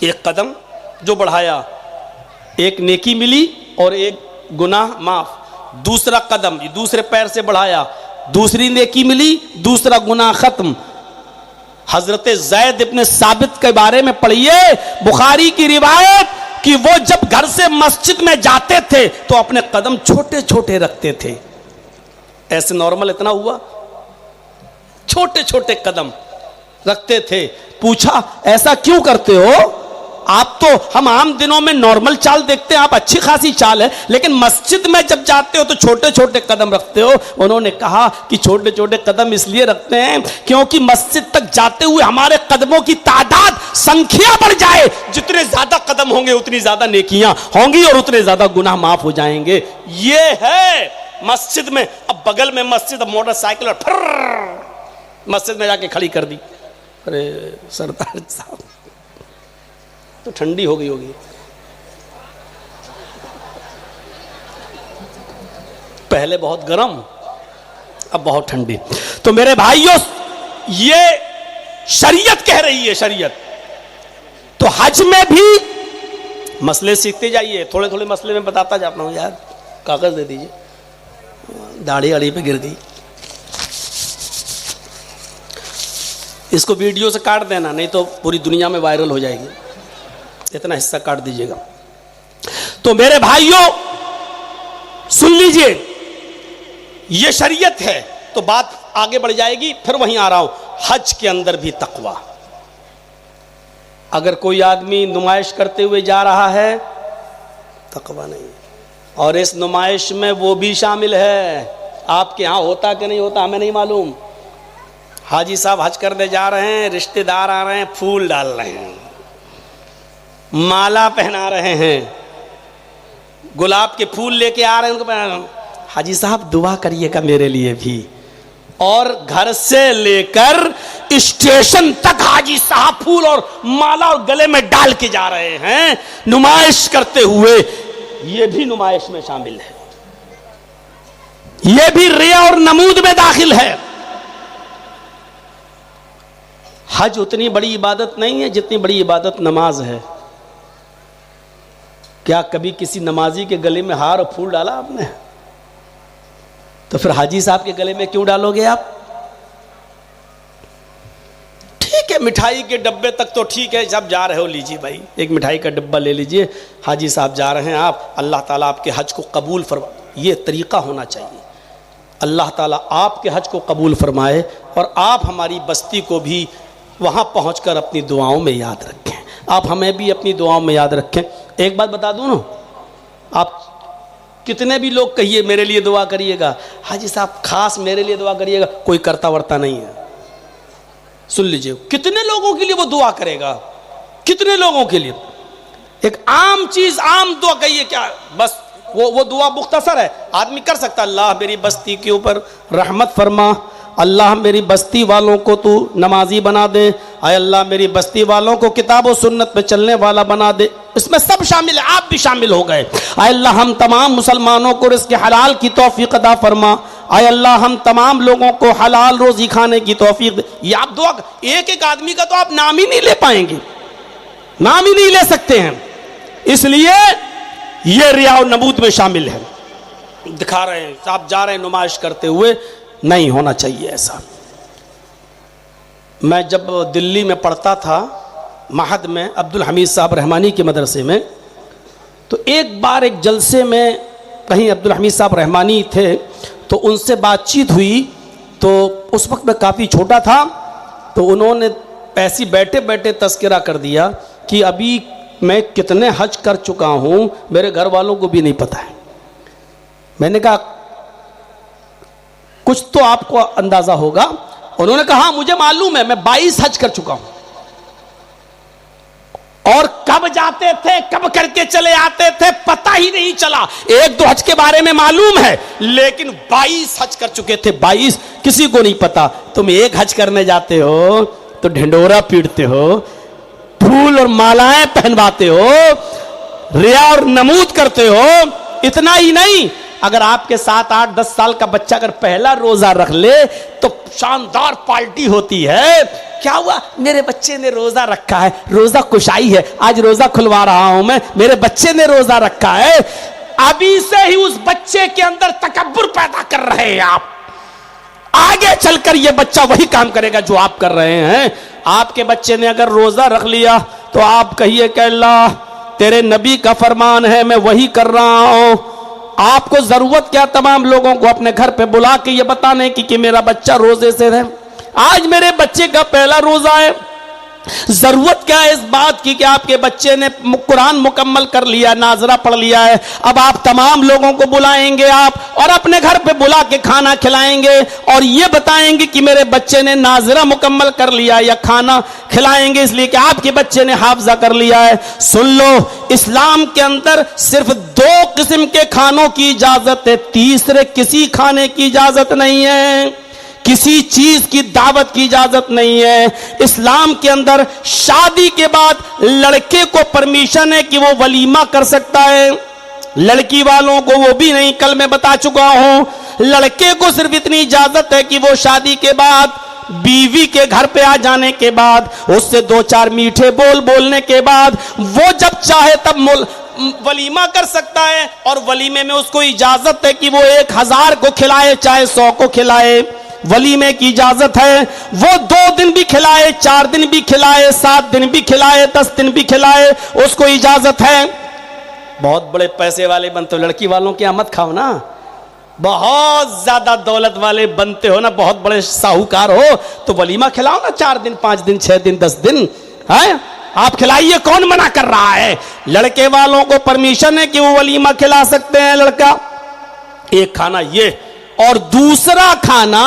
Speaker 2: एक कदम जो बढ़ाया, एक नेकी मिली और एक गुनाह माफ। दूसरा कदम दूसरे पैर से बढ़ाया, दूसरी नेकी मिली, दूसरा गुनाह खत्म। हजरत ज़ैद इब्न साबित के बारे में पढ़िए, बुखारी की रिवायत कि वो जब घर से मस्जिद में जाते थे तो अपने कदम छोटे छोटे रखते थे। ऐसे नॉर्मल इतना हुआ, छोटे छोटे कदम रखते थे। पूछा ऐसा क्यों करते हो? आप तो हम आम दिनों में नॉर्मल चाल देखते हैं, आप अच्छी खासी चाल है, लेकिन मस्जिद में जब जाते हो तो छोटे छोटे कदम रखते हो। उन्होंने कहा कि छोटे छोटे कदम इसलिए रखते हैं क्योंकि मस्जिद तक जाते हुए हमारे कदमों की तादाद, संख्या बढ़ जाए। जितने ज्यादा कदम होंगे उतनी ज्यादा नेकियां होंगी और उतने ज्यादा गुनाह माफ हो जाएंगे। ये है मस्जिद में। अब बगल में मस्जिद, अब मोटरसाइकिल और फिर मस्जिद में जाके खड़ी कर दी। अरे सरदार साहब तो ठंडी हो गई होगी। पहले बहुत गर्म, अब बहुत ठंडी। तो मेरे भाइयों, ये शरीयत कह रही है, शरीयत। तो हज में भी मसले सीखते जाइए, थोड़े थोड़े मसले में बताता जाता हूं यार। कागज दे दीजिए, दाढ़ी आड़ी पे गिर गई। इसको वीडियो से काट देना, नहीं तो पूरी दुनिया में वायरल हो जाएगी। इतना हिस्सा काट दीजिएगा। तो मेरे भाइयों सुन लीजिए, ये शरीयत है। तो बात आगे बढ़ जाएगी, फिर वहीं आ रहा हूं। हज के अंदर भी तकवा। अगर कोई आदमी नुमाइश करते हुए जा रहा है, तकवा नहीं, और इस नुमाइश में वो भी शामिल है। आपके यहां होता कि नहीं होता हमें नहीं मालूम। हाजी साहब हज करने जा रहे हैं, रिश्तेदार आ रहे हैं, फूल डाल रहे हैं, माला पहना रहे हैं, गुलाब के फूल लेके आ रहे हैं, उनको हाजी साहब दुआ करिएगा मेरे लिए भी। और घर से लेकर स्टेशन तक हाजी साहब फूल और माला और गले में डाल के जा रहे हैं, नुमाइश करते हुए। ये भी नुमाइश में शामिल है, ये भी रिया और नमूद में दाखिल है। हज उतनी बड़ी इबादत नहीं है जितनी बड़ी इबादत नमाज है। क्या कभी किसी नमाजी के गले में हार और फूल डाला आपने? तो फिर हाजी साहब के गले में क्यों डालोगे आप? ठीक है, मिठाई के डब्बे तक तो ठीक है, जब जा रहे हो लीजिए भाई, एक मिठाई का डब्बा ले लीजिए। हाजी साहब जा रहे हैं आप, अल्लाह ताला आपके हज को कबूल फरमा, ये तरीका होना चाहिए। अल्लाह ताला आपके हज को कबूल फरमाए और आप हमारी बस्ती को भी वहाँ पहुँचकर अपनी दुआओं में याद रखें। आप हमें भी अपनी दुआओं में याद रखें। एक बात बता दूँ ना, आप कितने भी लोग कहिए मेरे लिए दुआ करिएगा, हाजी साहब खास मेरे लिए दुआ करिएगा, कोई करता वर्ता नहीं है। सुन लीजिए, कितने लोगों के लिए वो दुआ करेगा, कितने लोगों के लिए? एक आम चीज, आम दुआ कहिए क्या, बस वो दुआ मुख्तसर है, आदमी कर सकता। अल्लाह मेरी बस्ती के ऊपर रहमत फरमा, अल्लाह मेरी बस्ती वालों को तू नमाजी बना दे, आय अल्लाह मेरी बस्ती वालों को किताब और सुन्नत पे चलने वाला बना दे। इसमें सब शामिल है, आप भी शामिल हो गए। आय अल्लाह हम तमाम मुसलमानों को रिज़्क़ हलाल की तौफीक अता फरमा, आय अल्लाह हम तमाम लोगों को हलाल रोजी खाने की तौफीक दे। ये आप दुआ, एक एक आदमी का तो आप नाम ही नहीं ले पाएंगे, नाम ही नहीं ले सकते हैं। इसलिए ये रिया और नबूत में शामिल है। दिखा रहे हैं, आप जा रहे हैं नुमाइश करते हुए, नहीं होना चाहिए ऐसा। मैं जब दिल्ली में पढ़ता था महद में, अब्दुल हमीद साहब रहमानी के मदरसे में, तो एक बार एक जलसे में कहीं अब्दुल हमीद साहब रहमानी थे, तो उनसे बातचीत हुई। तो उस वक्त मैं काफ़ी छोटा था, तो उन्होंने ऐसी बैठे बैठे तस्करा कर दिया कि अभी मैं कितने हज कर चुका हूँ मेरे घर वालों को भी नहीं पता है। मैंने कहा कुछ तो आपको अंदाजा होगा। उन्होंने कहा मुझे मालूम है, मैं 22 हज कर चुका हूं, और कब जाते थे कब करके चले आते थे पता ही नहीं चला। एक दो हज के बारे में मालूम है, लेकिन 22 हज कर चुके थे, 22 किसी को नहीं पता। तुम एक हज करने जाते हो तो ढिंडोरा पीटते हो, फूल और मालाएं पहनवाते हो, रिया और नमूद करते हो। इतना ही नहीं, अगर आपके 7, 8, 10 साल का बच्चा अगर पहला रोजा रख ले तो शानदार पार्टी होती है। क्या हुआ, मेरे बच्चे ने रोजा रखा है, रोजा कुशाई है, आज रोजा खुलवा रहा हूं मैं, मेरे बच्चे ने रोजा रखा है। अभी से ही उस बच्चे के अंदर तकब्बुर पैदा कर रहे हैं आप। आगे चलकर यह बच्चा वही काम करेगा जो आप कर रहे हैं। आपके बच्चे ने अगर रोजा रख लिया तो आप कहिए कि अल्लाह तेरे नबी का फरमान है, मैं वही कर रहा हूं। आपको जरूरत क्या तमाम लोगों को अपने घर पे बुला के ये बताने की कि मेरा बच्चा रोजे से है, आज मेरे बच्चे का पहला रोजा है। जरूरत क्या है इस बात की कि आपके बच्चे ने कुरान मुकम्मल कर लिया, नाजरा पढ़ लिया है। अब आप तमाम लोगों को बुलाएंगे आप और अपने घर पे बुला के खाना खिलाएंगे और ये बताएंगे कि मेरे बच्चे ने नाजरा मुकम्मल कर लिया, या खाना खिलाएंगे इसलिए कि आपके बच्चे ने हाफजा कर लिया है। सुन लो, इस्लाम के अंदर सिर्फ 2 किस्म के खानों की इजाजत है, तीसरे किसी खाने की इजाजत नहीं है। किसी चीज की दावत की इजाजत नहीं है। इस्लाम के अंदर शादी के बाद लड़के को परमिशन है कि वो वलीमा कर सकता है, लड़की वालों को वो भी नहीं। कल मैं बता चुका हूं, लड़के को सिर्फ इतनी इजाजत है कि वो शादी के बाद बीवी के घर पे आ जाने के बाद उससे 2-4 मीठे बोल बोलने के बाद वो जब चाहे तब वलीमा कर सकता है, और वलीमे में उसको इजाजत है कि वो 1000 को खिलाए चाहे 100 को खिलाए। वलीमे की इजाजत है, वो 2 दिन भी खिलाए, 4 दिन भी खिलाए, 7 दिन भी खिलाए, 10 दिन भी खिलाए, उसको इजाजत है। बहुत बड़े पैसे वाले बनते हो, लड़की वालों की मत खाओ ना। बहुत ज्यादा दौलत वाले बनते हो ना, बहुत बड़े साहूकार हो, तो वलीमा खिलाओ ना 4 दिन, 5 दिन, 6 दिन, 10 दिन है। आप खिलाइए, कौन मना कर रहा है? लड़के वालों को परमिशन है कि वो वलीमा खिला सकते हैं। लड़का एक खाना ये, और दूसरा खाना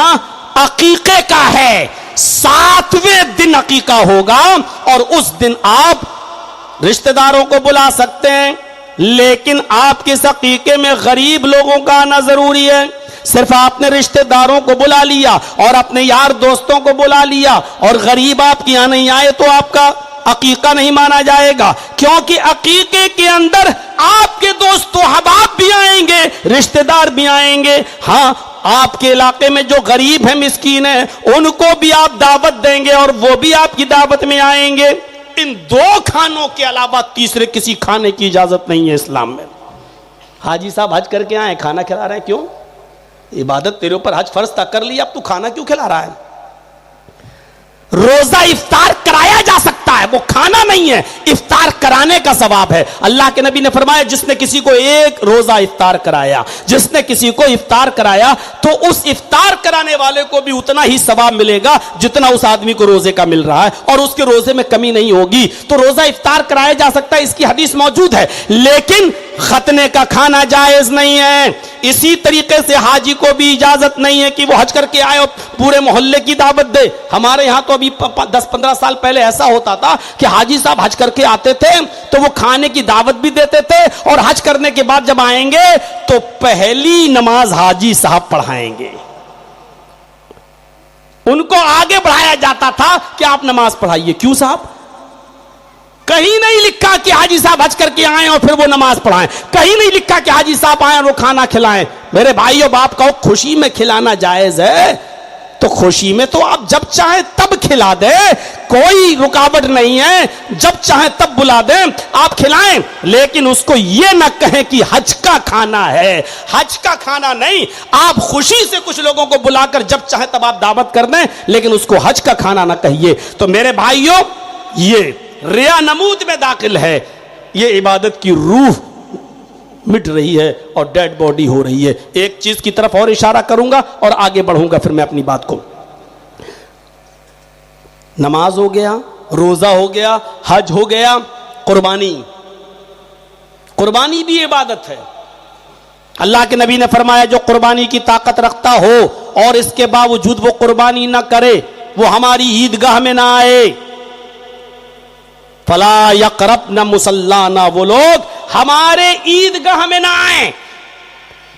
Speaker 2: अकीके का है। 7वें दिन अकीका होगा, और उस दिन आप रिश्तेदारों को बुला सकते हैं, लेकिन आपके इस अकीके में गरीब लोगों का आना जरूरी है। सिर्फ आपने रिश्तेदारों को बुला लिया और अपने यार दोस्तों को बुला लिया और गरीब आपके यहां नहीं आए तो आपका अकीका नहीं माना जाएगा, क्योंकि अकीके के अंदर आपके दोस्त अहबाब भी आएंगे, रिश्तेदार भी आएंगे। हाँ, आपके इलाके में जो गरीब है, मिस्कीन है, उनको भी आप दावत देंगे और वो भी आपकी दावत में आएंगे। इन 2 खानों के अलावा तीसरे किसी खाने की इजाजत नहीं है इस्लाम में। हाजी साहब हज करके आए, खाना खिला रहे हैं, क्यों? इबादत तेरे ऊपर हज फर्ज तक कर लिया, अब तू खाना क्यों खिला रहा है? रोजा इफ्तार कराया जा सकता है, वो खाना नहीं है, इफ्तार कराने का सवाब है। अल्लाह के नबी ने फरमाया, जिसने किसी को 1 रोजा इफ्तार कराया, जिसने किसी को इफ्तार कराया, तो उस इफ्तार कराने वाले को भी उतना ही सवाब मिलेगा जितना उस आदमी को रोजे का मिल रहा है, और उसके रोजे में कमी नहीं होगी। तो रोजा इफ्तार कराया जा सकता है, इसकी हदीस मौजूद है, लेकिन खतने का खाना जायज नहीं है। इसी तरीके से हाजी को भी इजाजत नहीं है कि वो हज करके आए और पूरे मोहल्ले की दावत दे। हमारे यहां तो अभी 10-15 साल पहले ऐसा होता था कि हाजी साहब हज करके आते थे तो वो खाने की दावत भी देते थे, और हज करने के बाद जब आएंगे तो पहली नमाज हाजी साहब पढ़ाएंगे। उनको आगे बढ़ाया जाता था कि आप नमाज पढ़ाइए। क्यों साहब? कहीं नहीं लिखा कि हाजी साहब हज करके आए और फिर वो नमाज पढ़ाएं, कहीं नहीं लिखा कि हाजी साहब आए और वो खाना खिलाएं। मेरे भाइयों, बाप कहो खुशी में खिलाना जायज है तो खुशी में तो आप जब चाहे तब खिला दे, कोई रुकावट नहीं है। जब चाहे तब बुला दे, आप खिलाएं, लेकिन उसको ये ना कहें कि हज का खाना है। हज का खाना नहीं, आप खुशी से कुछ लोगों को बुलाकर जब चाहे तब आप दावत कर दें, लेकिन उसको हज का खाना ना कहिए। तो मेरे भाइयों, ये रिया नमूद में दाखिल है, ये इबादत की रूह मिट रही है और डेड बॉडी हो रही है। एक चीज की तरफ और इशारा करूंगा और आगे बढ़ूंगा फिर मैं अपनी बात को। नमाज हो गया, रोजा हो गया, हज हो गया, कुर्बानी। कुर्बानी भी इबादत है। अल्लाह के नबी ने फरमाया, जो कुर्बानी की ताकत रखता हो और इसके बावजूद वो कुर्बानी ना करे, वो हमारी ईदगाह में ना आए। फला यक़रबना मुसल्लाना, वो लोग हमारे ईदगाह में ना आए।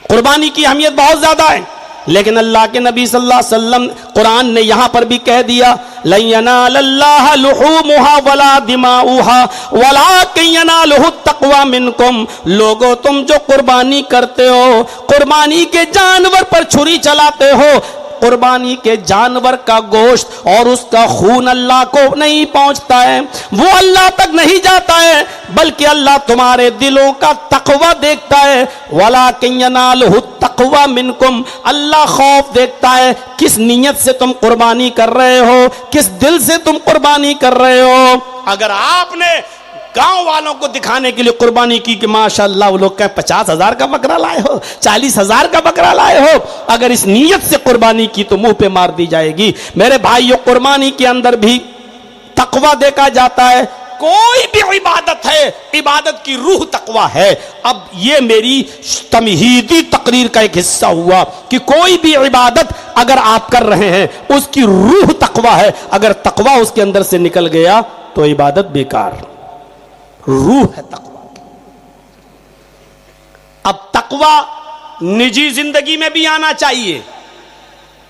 Speaker 2: कुर्बानी की अहमियत बहुत ज्यादा है, लेकिन अल्लाह के नबी सल्लल्लाहु अलैहि वसल्लम कुरान ने यहां पर भी कह दिया, लन यनालल्लाह लुहूमुहा वला दिमाउहा वलाकिन यनालुहु तक़वा मिनकुम। लोगों, तुम जो कुर्बानी करते हो, कुर्बानी के जानवर पर छुरी चलाते हो, कुर्बानी के जानवर का गोश्त और उसका खून अल्लाह को नहीं पहुंचता है, वो अल्लाह तक नहीं जाता है, बल्कि अल्लाह तुम्हारे दिलों का तकवा देखता है। वलाकिन यनालुहु तक़वा मिनकुम, अल्लाह खौफ देखता है किस नीयत से तुम कुर्बानी कर रहे हो, किस दिल से तुम कुर्बानी कर रहे हो। अगर आपने गांव वालों को दिखाने के लिए कुर्बानी की कि माशाअल्लाह वो लोग कहें 50,000 का बकरा लाए हो, 40,000 का बकरा लाए हो, अगर इस नीयत से कुर्बानी की तो मुंह पे मार दी जाएगी। मेरे भाइयों, कुर्बानी के अंदर भी तकवा देखा जाता है। कोई भी इबादत है, इबादत की रूह तकवा है। अब ये मेरी तमहीदी तकरीर का एक हिस्सा हुआ कि कोई भी इबादत अगर आप कर रहे हैं उसकी रूह तकवा है। अगर तकवा उसके अंदर से निकल गया तो इबादत बेकार। रूह है तकवा। अब तकवा निजी जिंदगी में भी आना चाहिए।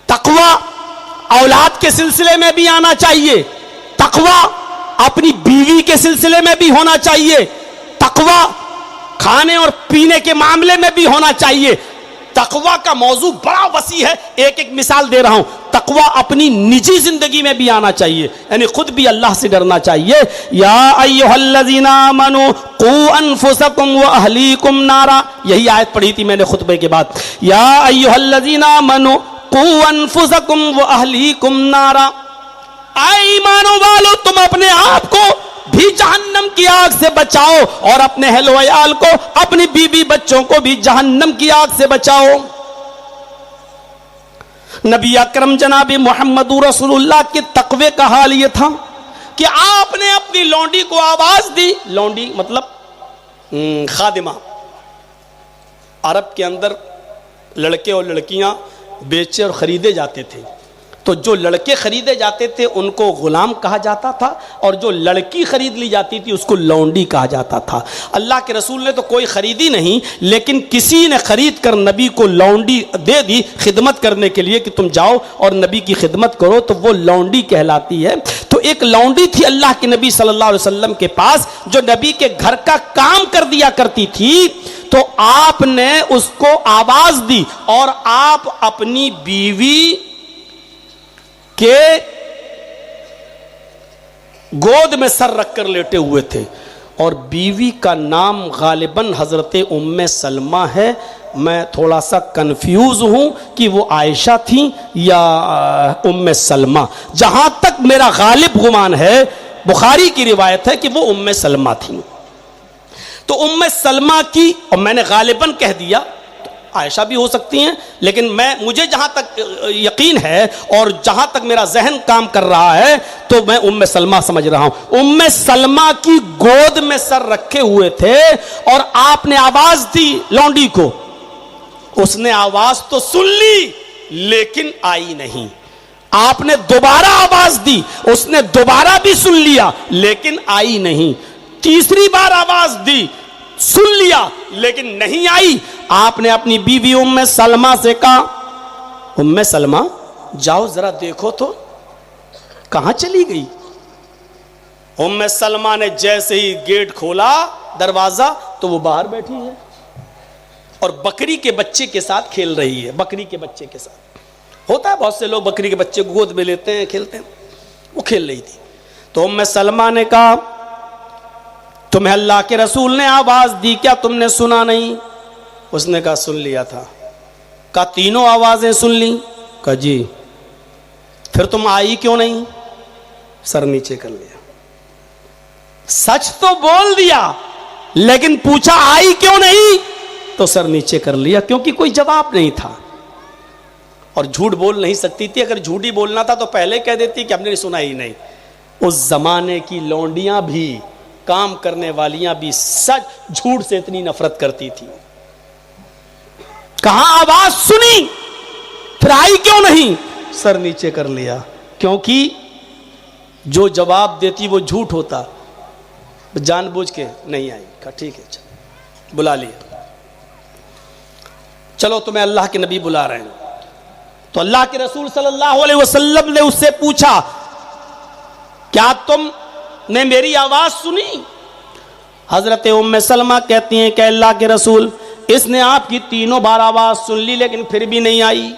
Speaker 2: तकवा औलाद के सिलसिले में भी आना चाहिए, तकवा अपनी बीवी के सिलसिले में भी होना चाहिए, तकवा खाने और पीने के मामले में भी होना चाहिए। तकवा का मौजू बड़ा वसी है, एक एक मिसाल दे रहा हूं। तकवा अपनी निजी जिंदगी में भी आना चाहिए, यानी खुद भी अल्लाह से डरना चाहिए। या अय्युहल्लज़ीना आमनू कू अनफुसकुम व अहलीकुम नारा, यही आयत पढ़ी थी मैंने खुतबे के बाद। या अय्युहल्लज़ीना आमनू कू अनफुसकुम व अहलीकुम नारा, ऐ ईमानो वालो तुम अपने आप को भी जहन्नम की आग से बचाओ और अपने अहल व अयाल को, अपनी बीवी बच्चों को भी जहन्नम की आग से बचाओ। नबी अकरम जनाबी मोहम्मद रसूलुल्लाह के तकवे का हाल यह था कि आपने अपनी लौंडी को आवाज दी। लौंडी मतलब खादिमा। अरब के अंदर लड़के और लड़कियां बेचे और खरीदे जाते थे, तो जो लड़के खरीदे जाते थे उनको गुलाम कहा जाता था, और जो लड़की खरीद ली जाती थी उसको लौंडी कहा जाता था। अल्लाह के रसूल ने तो कोई खरीदी नहीं, लेकिन किसी ने खरीद कर नबी को लौंडी दे दी खिदमत करने के लिए कि तुम जाओ और नबी की खिदमत करो, तो वो लौंडी कहलाती है। तो एक लौंडी थी अल्लाह के नबी सल्लल्लाहु अलैहि वसल्लम के पास, जो नबी के घर का काम कर दिया करती थी। तो आपने उसको आवाज दी और आप अपनी बीवी के गोद में सर रखकर लेटे हुए थे, और बीवी का नाम गालिबन हजरत उम्मे सलमा है। मैं थोड़ा सा कंफ्यूज हूं कि वो आयशा थी या उम्मे सलमा। जहां तक मेरा गालिब गुमान है, बुखारी की रिवायत है कि वो उम्मे सलमा थी। तो उम्मे सलमा की, और मैंने गालिबन कह दिया, आयशा भी हो सकती हैं, लेकिन मुझे जहां तक यकीन है और जहां तक मेरा जहन काम कर रहा है तो मैं उम्मे सलमा समझ रहा हूं। उम्मे सलमा की गोद में सर रखे हुए थे और आपने आवाज दी लौंडी को। उसने आवाज तो सुन ली लेकिन आई नहीं। आपने दोबारा आवाज दी, उसने दोबारा भी सुन लिया लेकिन आई नहीं। तीसरी बार आवाज दी, सुन लिया लेकिन नहीं आई। आपने अपनी बीवी उम्मे सलमा से कहा, उम्मे सलमा जाओ जरा देखो तो कहां चली गई। उम्मे सलमा ने जैसे ही गेट खोला, दरवाजा, तो वो बाहर बैठी है और बकरी के बच्चे के साथ खेल रही है। बकरी के बच्चे के साथ होता है, बहुत से लोग बकरी के बच्चे को गोद में लेते हैं, खेलते हैं, वो खेल रही थी। तो उम्मे सलमा ने कहा, तुम्हें अल्लाह के रसूल ने आवाज दी, क्या तुमने सुना नहीं? उसने कहा सुन लिया था। कहा तीनों आवाजें सुन ली? कहा जी। फिर तुम आई क्यों नहीं? सर नीचे कर लिया। सच तो बोल दिया लेकिन पूछा आई क्यों नहीं, तो सर नीचे कर लिया, क्योंकि कोई जवाब नहीं था और झूठ बोल नहीं सकती थी। अगर झूठी बोलना था तो पहले कह देती कि हमने सुना ही नहीं। उस जमाने की लौंडियां भी, काम करने वालियां भी सच झूठ से इतनी नफरत करती थी। कहां आवाज सुनी, फिर आई क्यों नहीं? सर नीचे कर लिया, क्योंकि जो जवाब देती वो झूठ होता। जानबूझ के नहीं आई। कहा ठीक है, चलो बुला लिया। चलो तुम्हें अल्लाह के नबी बुला रहे हैं। तो अल्लाह के रसूल सल्लल्लाहु अलैहि वसल्लम ने उससे पूछा, क्या तुम ने मेरी आवाज सुनी? हजरत उम्मे सलमा कहती हैं कि अल्लाह के रसूल, इसने आपकी तीनों बार आवाज सुन ली लेकिन फिर भी नहीं आई।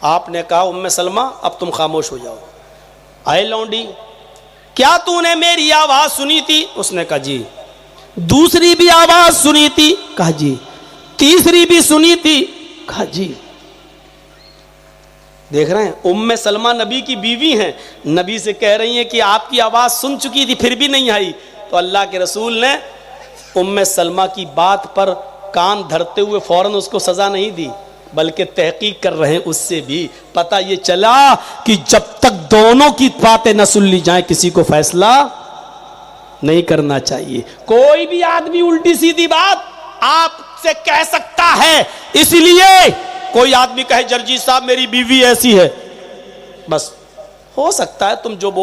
Speaker 2: आपने कहा उम्मे सलमा अब तुम खामोश हो जाओ। आए लौंडी, क्या तूने मेरी आवाज सुनी थी? उसने कहा जी। दूसरी भी आवाज सुनी थी? कहा जी। तीसरी भी सुनी थी? कहा जी। देख रहे हैं, उम्मे सलमा नबी की बीवी हैं, नबी से कह रही हैं कि आपकी आवाज सुन चुकी थी फिर भी नहीं आई। तो अल्लाह के रसूल ने उम्मे सलमा की बात पर कान धरते हुए फौरन उसको सजा नहीं दी, बल्कि तहकीक कर रहे हैं। उससे भी पता ये चला कि जब तक दोनों की बातें न सुन ली जाए किसी को फैसला नहीं करना चाहिए। कोई भी आदमी उल्टी सीधी बात आपसे कह सकता है, इसलिए कोई आदमी कहे जर्जी साहब मेरी बीवी ऐसी है, बस हो सकता है तुम जो बोल